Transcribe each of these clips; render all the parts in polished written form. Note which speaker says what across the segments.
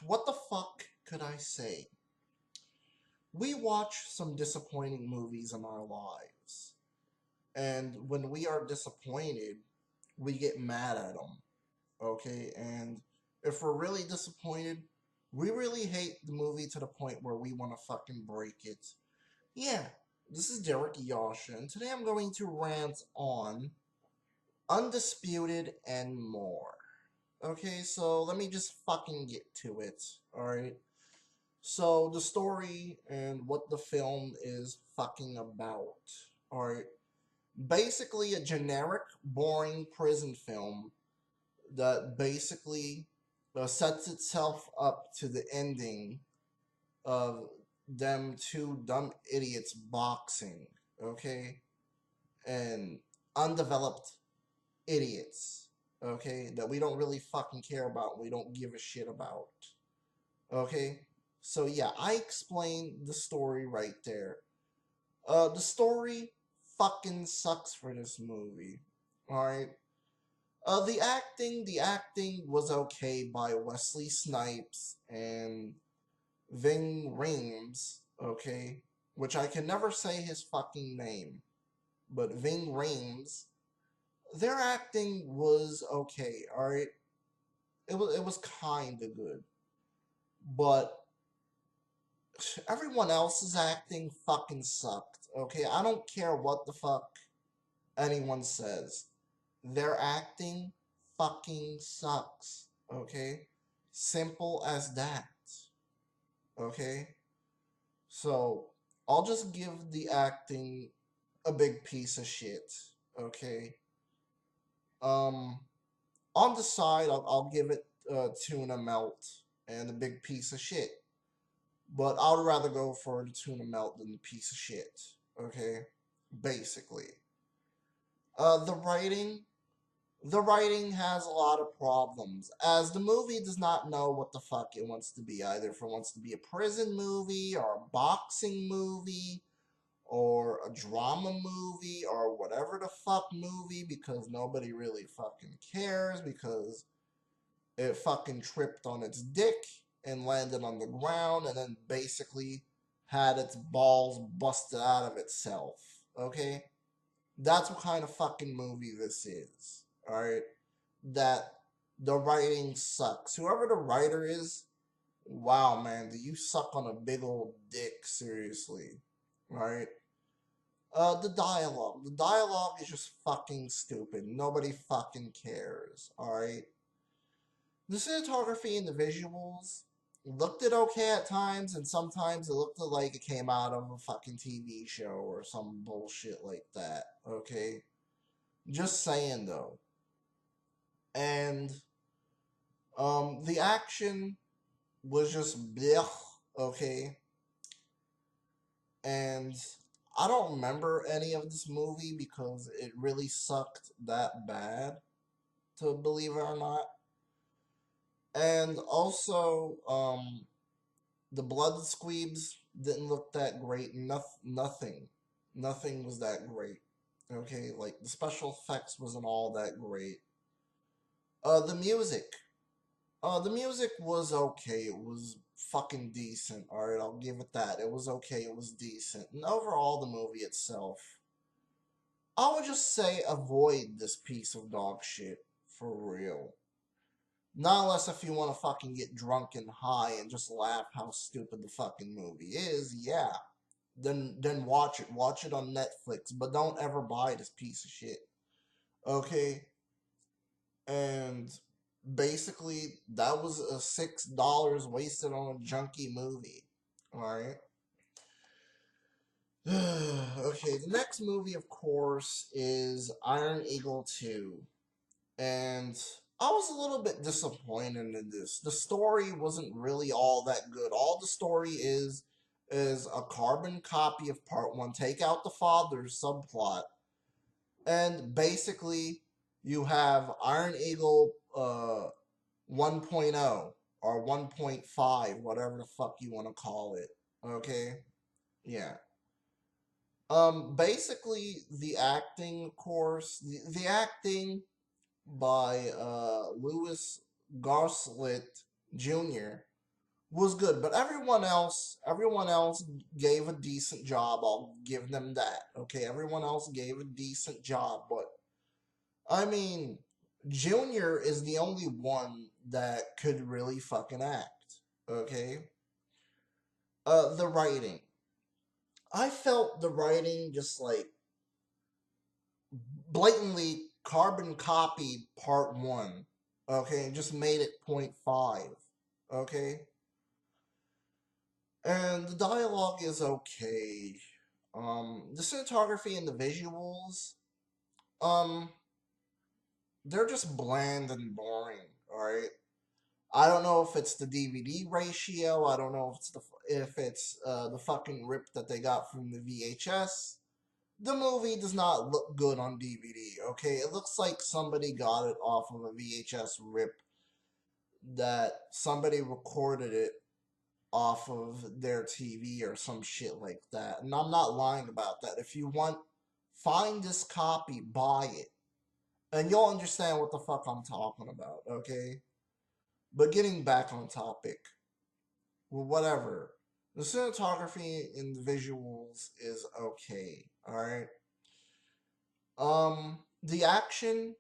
Speaker 1: what the fuck could I say? We watch some disappointing movies in our lives. And when we are disappointed, we get mad at them. Okay? And if we're really disappointed, we really hate the movie to the point where we want to fucking break it. Yeah, this is Derrick Yasha, and today I'm going to rant on Undisputed and more. Okay, so let me just fucking get to it, alright? So, the story and what the film is fucking about, alright? Basically, a generic, boring prison film that basically sets itself up to the ending of them two dumb idiots boxing, okay? And undeveloped idiots, okay? That we don't really fucking care about, we don't give a shit about, okay? So yeah, I explained the story right there. The story fucking sucks for this movie, alright? The acting was okay by Wesley Snipes and Ving Rhames, okay? Which I can never say his fucking name. But Ving Rhames, their acting was okay, alright? It was kinda good. But everyone else's acting fucking sucked, okay? I don't care what the fuck anyone says. Their acting fucking sucks, okay? Simple as that, okay? So, I'll just give the acting a big piece of shit, okay? Um, on the side, I'll give it tuna melt and a big piece of shit. But I would rather go for the tuna melt than the piece of shit, okay? Basically. Uh, the writing, the writing has a lot of problems, as the movie does not know what the fuck it wants to be, either if it wants to be a prison movie, or a boxing movie, or a drama movie, or whatever the fuck movie, because nobody really fucking cares, because it fucking tripped on its dick and landed on the ground and then basically had its balls busted out of itself. Okay? That's what kind of fucking movie this is. Alright? That the writing sucks. Whoever the writer is, wow, man, do you suck on a big old dick, seriously. Alright? The dialogue. The dialogue is just fucking stupid. Nobody fucking cares. Alright? The cinematography and the visuals looked it okay at times, and sometimes it looked like it came out of a fucking TV show or some bullshit like that. Okay? Just saying though. And the action was just blech, okay? And I don't remember any of this movie because it really sucked that bad, to believe it or not. And also, the blood squeebs didn't look that great. Nothing was that great. Okay, like the special effects wasn't all that great. The music. The music was okay. It was fucking decent. All right, I'll give it that. It was okay. It was decent. And overall, the movie itself, I would just say avoid this piece of dog shit for real. Not unless if you want to fucking get drunk and high and just laugh how stupid the fucking movie is, yeah. Then watch it. Watch it on Netflix. But don't ever buy this piece of shit. Okay? And basically that was a $6 wasted on a junky movie. Alright? Okay, the next movie of course is Iron Eagle 2. And I was a little bit disappointed in this. The story wasn't really all that good. All the story is a carbon copy of part 1. Take out the father's subplot. And basically you have Iron Eagle 1.0 or 1.5, whatever the fuck you want to call it. Okay? Yeah. Basically the acting, of course, the acting by Louis Gossett Jr. was good, but everyone else gave a decent job. I'll give them that. Okay, everyone else gave a decent job, but I mean, Junior is the only one that could really fucking act. Okay, the writing. I felt the writing just like blatantly carbon copied part one. Okay, and just made it point 0.5. Okay, and the dialogue is okay. The cinematography and the visuals, um, they're just bland and boring. All right. I don't know if it's the DVD ratio. I don't know if it's the fucking rip that they got from the VHS. The movie does not look good on DVD. Okay, it looks like somebody got it off of a VHS rip that somebody recorded it off of their TV or some shit like that. And I'm not lying about that. If you want, find this copy, buy it, and you'll understand what the fuck I'm talking about. Okay, but getting back on topic. Well, whatever. The cinematography and the visuals is okay. All right. The action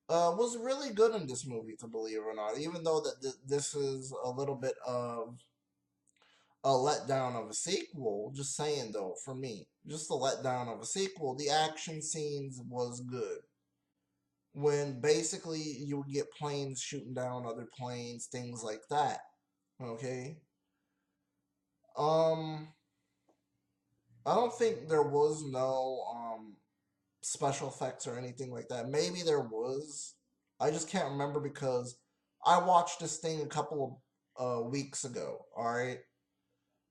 Speaker 1: was really good in this movie, to believe it or not. Even though that this is a little bit of a letdown of a sequel. Just saying though, for me, just a letdown of a sequel. The action scenes was good. When basically you would get planes shooting down other planes, things like that. Okay. Um, I don't think there was no special effects or anything like that. Maybe there was. I just can't remember because I watched this thing a couple of weeks ago. All right.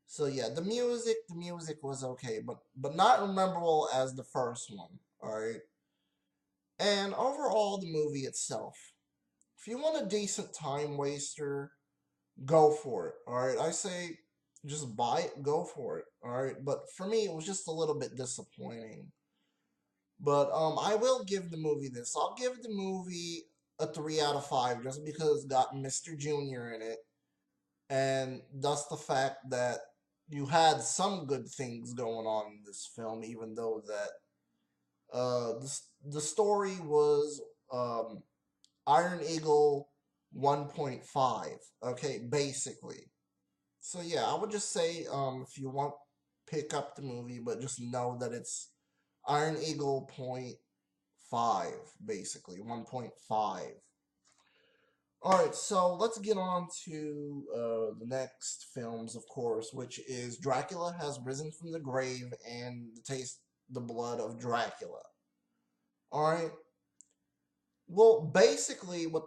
Speaker 1: So yeah, the music was okay, but not memorable as the first one. All right. And overall, the movie itself. If you want a decent time waster, go for it. All right. I say just buy it, go for it. All right. But for me, it was just a little bit disappointing. But I will give the movie this. I'll give the movie a 3 out of 5 just because it's got Mr. Junior in it, and thus the fact that you had some good things going on in this film, even though that the story was um Iron Eagle 1.5. Okay, basically. So yeah, I would just say if you want, pick up the movie, but just know that it's Iron Eagle point five, basically 1.5. All right, so let's get on to the next films, of course, which is Dracula Has Risen from the Grave and Taste the Blood of Dracula. All right. Well, basically, what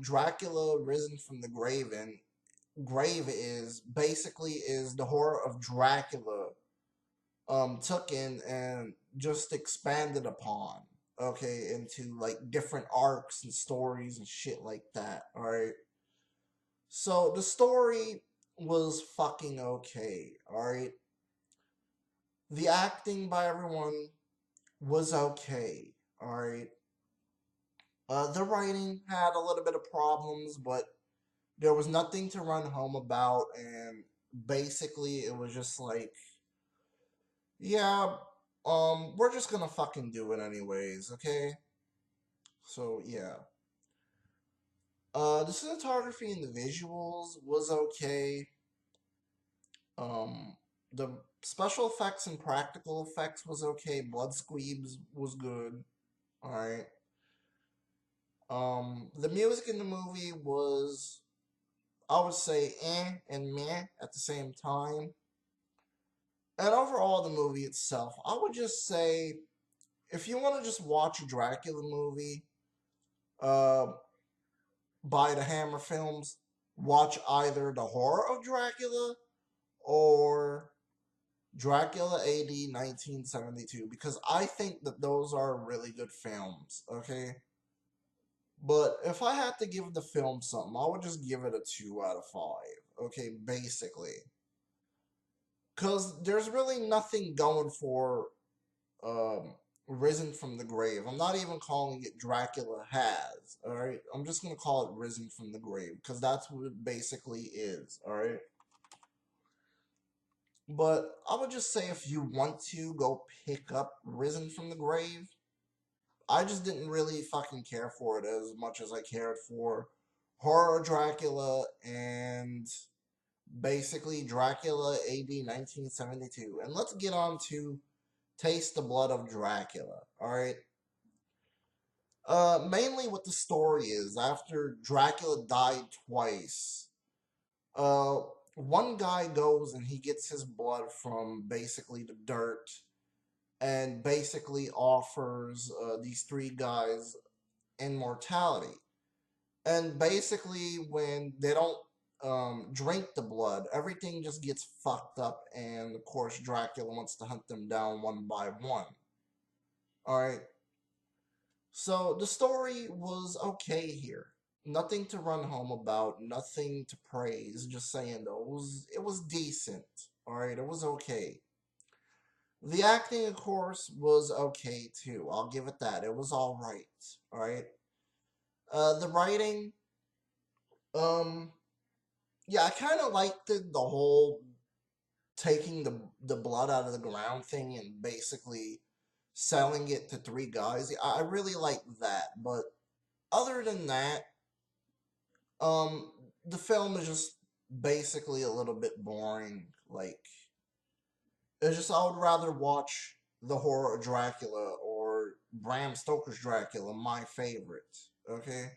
Speaker 1: Dracula Risen from the grave is basically is the horror of Dracula took in and just expanded upon, okay, into like different arcs and stories and shit like that. All right. So the story was fucking okay. All right. The acting by everyone was okay. All right. The writing had a little bit of problems, but there was nothing to run home about, and basically it was just like, yeah, we're just gonna fucking do it anyways, okay? So yeah. The cinematography and the visuals was okay. The special effects and practical effects was okay. Blood squeebs was good. Alright. The music in the movie was, I would say, and meh at the same time. And overall, the movie itself, I would just say, if you want to just watch a Dracula movie, uh, by the Hammer Films, watch either The Horror of Dracula or Dracula AD 1972, because I think that those are really good films, okay? But if I had to give the film something, I would just give it a 2 out of 5, okay, basically. Because there's really nothing going for um, risen from the grave. I'm not even calling it Dracula has, alright? I'm just gonna call it risen from the grave, because that's what it basically is, alright? But I would just say if you want to go pick up Risen from the Grave, I just didn't really fucking care for it as much as I cared for Horror Dracula and basically Dracula AD 1972. And let's get on to Taste the Blood of Dracula, alright? Mainly what the story is, after Dracula died twice, uh, one guy goes and he gets his blood from basically the dirt and basically offers these three guys immortality. And basically, when they don't drink the blood, everything just gets fucked up, and of course, Dracula wants to hunt them down one by one. Alright, so the story was okay here. Nothing to run home about, nothing to praise, just saying though, it was decent. Alright, it was okay. The acting, of course, was okay too. I'll give it that. It was alright. Alright. The writing, um, yeah, I kind of liked the whole taking the blood out of the ground thing and basically selling it to three guys. I really liked that, but other than that, um, the film is just basically a little bit boring. Like, it's just I would rather watch the horror of Dracula or Bram Stoker's Dracula, my favorite. Okay,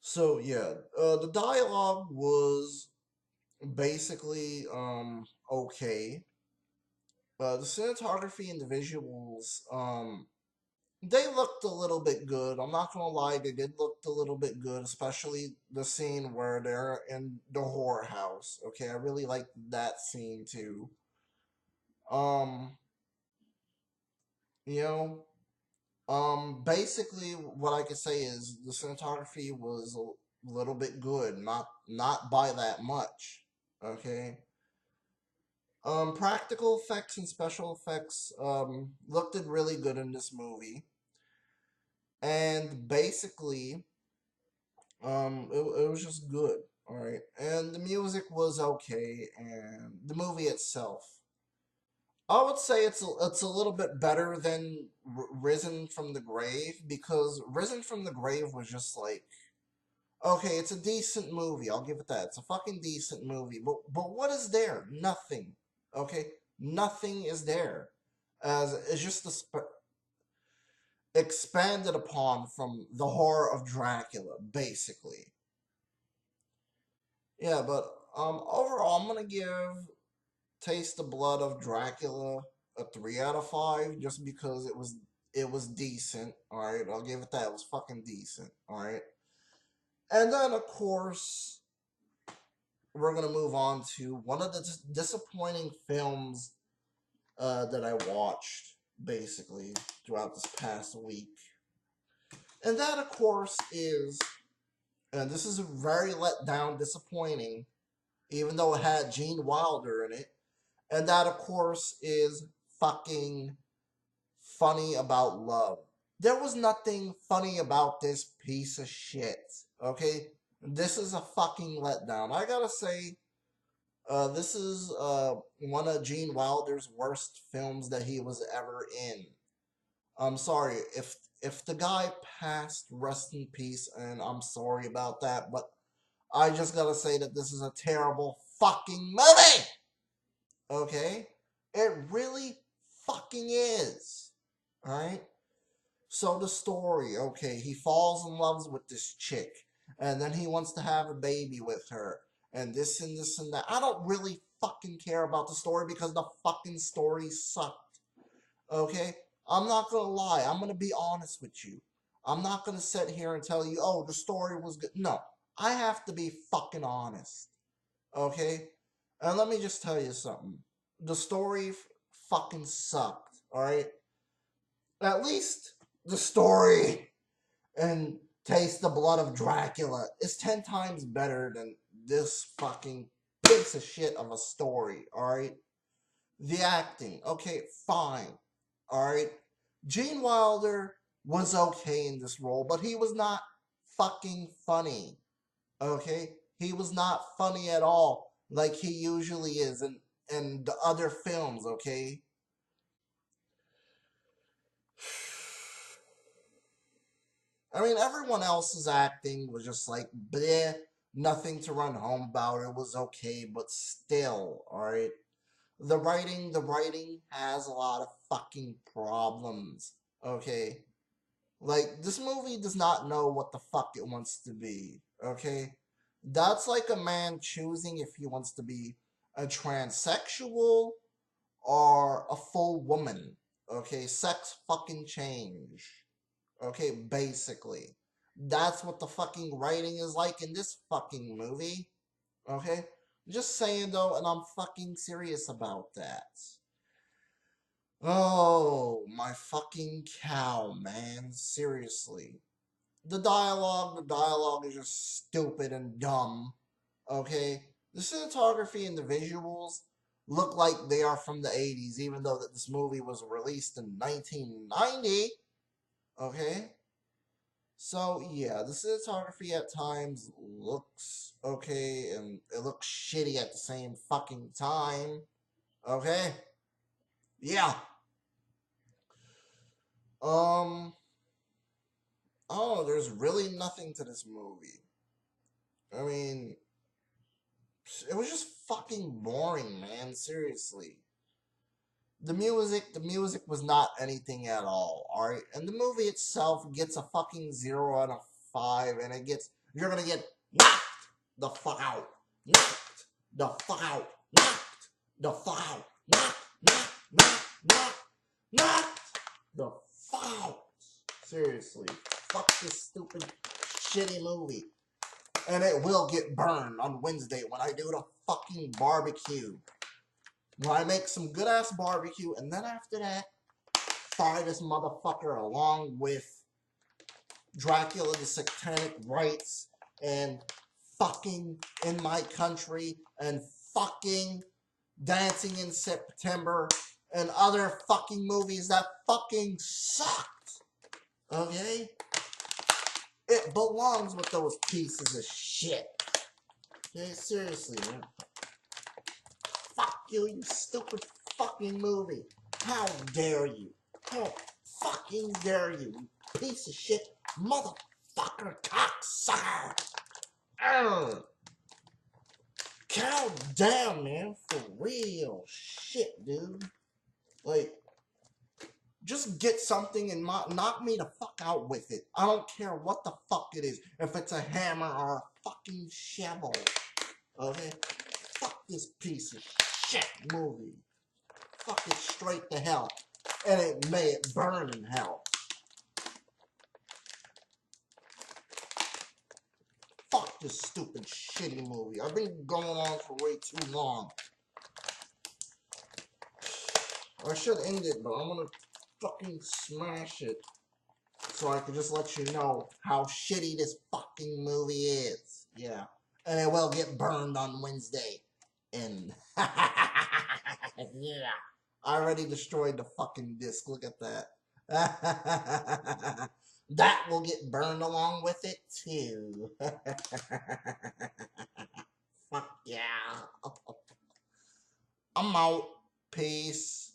Speaker 1: so yeah, the dialogue was basically okay. The cinematography and the visuals, they looked a little bit good. I'm not gonna lie, they did look a little bit good, especially the scene where they're in the horror house. Okay, I really liked that scene too. Um, you know, basically, what I could say is the cinematography was a little bit good, not by that much. Okay. Practical effects and special effects looked really good in this movie, and basically, it was just good. All right, and the music was okay, and the movie itself, I would say it's a little bit better than Risen from the Grave, because Risen from the Grave was just like, okay, it's a decent movie. I'll give it that. It's a fucking decent movie. But what is there? Nothing. Okay, nothing is there. As it's just expanded upon from the horror of Dracula, basically. Yeah, but overall, I'm gonna give Taste the Blood of Dracula a 3 out of 5, just because it was decent. All right, I'll give it that. It was fucking decent. All right, and then of course we're gonna move on to one of the disappointing films that I watched basically throughout this past week, and that of course is, and this is very let down, disappointing, even though it had Gene Wilder in it, and that of course is fucking Funny About Love. There was nothing funny about this piece of shit. Okay, this is a fucking letdown. I gotta say, this is one of Gene Wilder's worst films that he was ever in. I'm sorry if the guy passed, rest in peace, and I'm sorry about that, but I just gotta say that this is a terrible fucking movie. Okay, it really fucking is. All right. So the story, okay, he falls in love with this chick, and then he wants to have a baby with her, and this and that. I don't really fucking care about the story because the fucking story sucked. Okay? I'm not gonna lie, I'm gonna be honest with you. I'm not gonna sit here and tell you, oh, the story was good. No, I have to be fucking honest. Okay? And let me just tell you something. The story fucking sucked, alright? At least the story and Taste the Blood of Dracula is 10 times better than this fucking piece of shit of a story, alright? The acting, okay, fine, alright? Gene Wilder was okay in this role, but he was not fucking funny. Okay? He was not funny at all, like he usually is in the other films, okay? I mean, everyone else's acting was just like, bleh, nothing to run home about. It was okay, but still, alright? The writing has a lot of fucking problems, okay? Like, this movie does not know what the fuck it wants to be, okay? That's like a man choosing if he wants to be a transsexual or a full woman, okay? Sex fucking change, okay? Basically. That's what the fucking writing is like in this fucking movie, okay? Just saying though, and I'm fucking serious about that. Oh, my fucking cow, man. Seriously. The dialogue is just stupid and dumb. Okay? The cinematography and the visuals look like they are from the 80s, even though that this movie was released in 1990. Okay? So, yeah, the cinematography at times looks okay, and it looks shitty at the same fucking time. Okay? Yeah. Um, oh, there's really nothing to this movie. I mean, it was just fucking boring, man. Seriously. The music was not anything at all, alright? And the movie itself gets a fucking 0 out of 5, and you're gonna get knocked the fuck out. Knocked the fuck out. Knocked the fuck out. Knocked, knocked the fuck out. Seriously. Fuck this stupid, shitty movie. And it will get burned on Wednesday when I do the fucking barbecue. When I make some good ass barbecue, and then after that, fry this motherfucker along with Dracula the Satanic Rites and fucking In My Country and fucking Dancing in September and other fucking movies that fucking sucked. Okay? It belongs with those pieces of shit. Okay, seriously, man. Fuck you, you stupid fucking movie. How dare you? How fucking dare you, you piece of shit motherfucker cocksucker. Ugh. Calm down, man. For real. Shit, dude. Like, just get something and knock me the fuck out with it. I don't care what the fuck it is. If it's a hammer or a fucking shovel. Okay? Fuck this piece of shit movie. Fuck it straight to hell. And may it burn in hell. Fuck this stupid shitty movie. I've been going on for way too long. I should end it, but I'm gonna fucking smash it. So I can just let you know how shitty this fucking movie is. Yeah. And it will get burned on Wednesday. And yeah. I already destroyed the fucking disc. Look at that. That will get burned along with it too. Fuck yeah. I'm out. Peace.